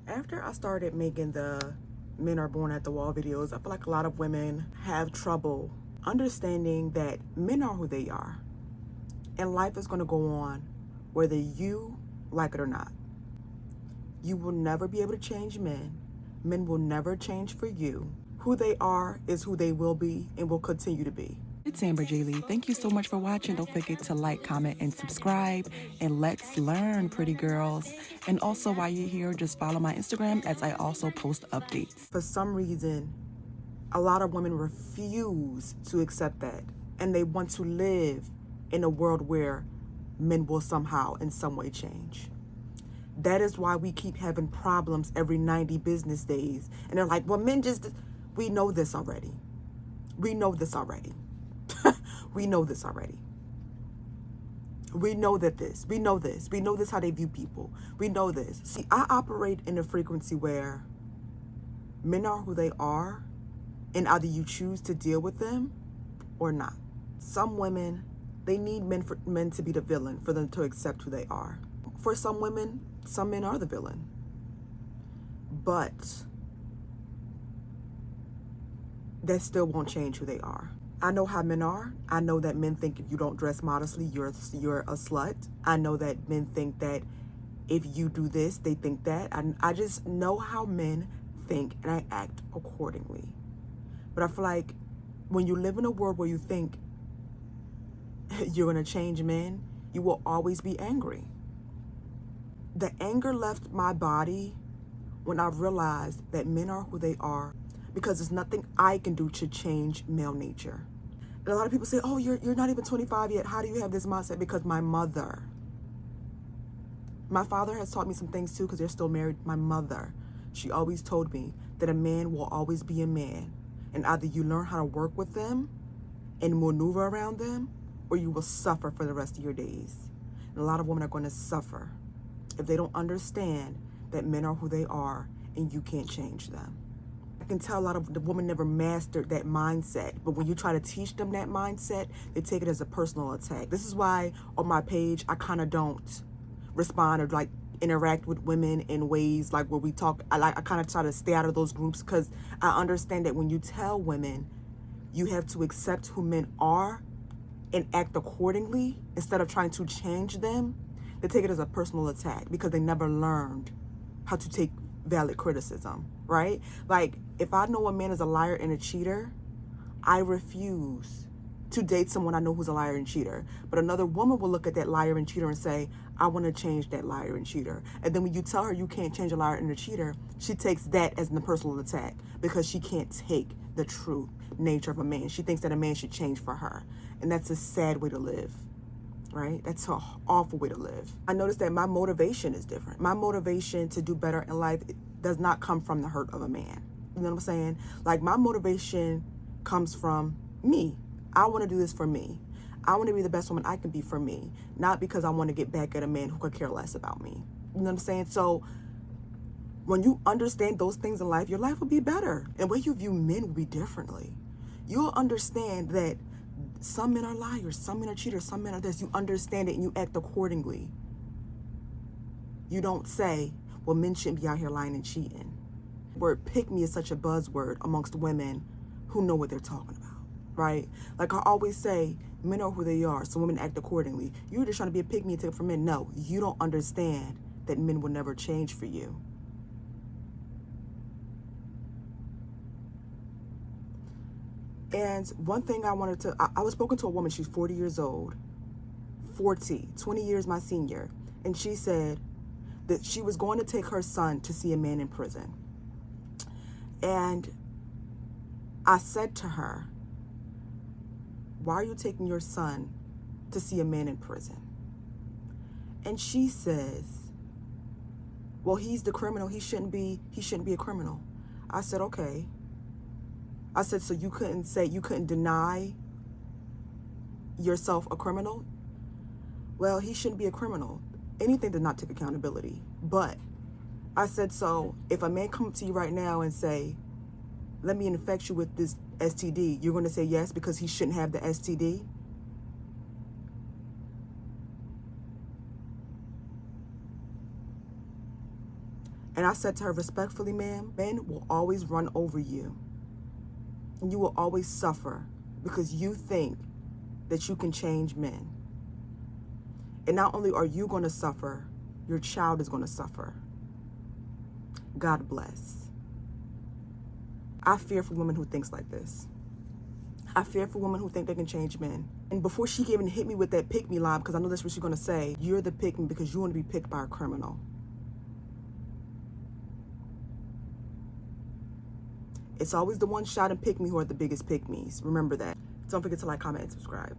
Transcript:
After I started making the Men Are Born at the Wall videos, I feel like a lot of women have trouble understanding that men are who they are. And life is going to go on whether you like it or not. You will never be able to change men. Men will never change for you. Who they are is who they will be and will continue to be. It's Amber J. Lee. Thank you so much for watching. Don't forget to like, comment, and subscribe. And let's learn, pretty girls. And also, while you're here, just follow my Instagram as I also post updates. For some reason, a lot of women refuse to accept that. And they want to live in a world where men will somehow, in some way, change. That is why we keep having problems every 90 business days. And they're like, well, men just, we know this already. We know this already. We know this already. We know that this. We know this. We know this how they view people. We know this. See, I operate in a frequency where men are who they are, and either you choose to deal with them or not. Some women, they need men to be the villain for them to accept who they are. For some women, some men are the villain. But that still won't change who they are. I know how men are. I know that men think if you don't dress modestly, you're a slut. I know that men think that if you do this, they think that. I just know how men think, and I act accordingly. But I feel like when you live in a world where you think you're going to change men, you will always be angry. The anger left my body when I realized that men are who they are, because there's nothing I can do to change male nature. And a lot of people say, oh, you're not even 25 yet. How do you have this mindset? Because my father has taught me some things too, because they're still married. My mother, she always told me that a man will always be a man. And either you learn how to work with them and maneuver around them, or you will suffer for the rest of your days. And a lot of women are going to suffer if they don't understand that men are who they are and you can't change them. I can tell a lot of the women never mastered that mindset, but when you try to teach them that mindset, they take it as a personal attack. This is why on my page, I kind of don't respond or like interact with women in ways like where we talk. I kind of try to stay out of those groups, because I understand that when you tell women you have to accept who men are and act accordingly instead of trying to change them, they take it as a personal attack because they never learned how to take valid criticism, right? Like, if I know a man is a liar and a cheater, I refuse to date someone I know who's a liar and cheater. But another woman will look at that liar and cheater and say, I want to change that liar and cheater. And then when you tell her you can't change a liar and a cheater, she takes that as a personal attack because she can't take the true nature of a man. She thinks that a man should change for her. And that's a sad way to live, right? That's an awful way to live. I noticed that my motivation is different. My motivation to do better in life does not come from the hurt of a man. You know what I'm saying? Like, my motivation comes from me. I want to do this for me. I want to be the best woman I can be for me, not because I want to get back at a man who could care less about me. You know what I'm saying? So when you understand those things in life, your life will be better. And the way you view men will be differently. You'll understand that some men are liars, some men are cheaters, some men are this. You understand it and you act accordingly. You don't say, well, men shouldn't be out here lying and cheating. Word pick me is such a buzzword amongst women who know what they're talking about, right? Like I always say, men are who they are, so women act accordingly. You're just trying to be a pick me and take it from men. No, you don't understand that men will never change for you. And one thing I wanted to, I was spoken to a woman, she's 40 years old, 20 years my senior. And she said that she was going to take her son to see a man in prison. And I said to her, why are you taking your son to see a man in prison? And she says, well, he's the criminal. He shouldn't be a criminal. I said, okay. I said, so you couldn't deny yourself a criminal? Well, he shouldn't be a criminal. Anything does not take accountability. But I said, so if a man comes to you right now and say, let me infect you with this STD, you're going to say yes because he shouldn't have the STD? And I said to her, respectfully, ma'am, men will always run over you. And you will always suffer because you think that you can change men. And not only are you going to suffer, your child is going to suffer. God bless. I fear for women who thinks like this. I fear for women who think they can change men. And before she even hit me with that pick me line, because I know that's what she's going to say, you're the pick me because you want to be picked by a criminal. It's always the one shot and pick me who are the biggest pick me's. Remember that. Don't forget to like, comment, and subscribe.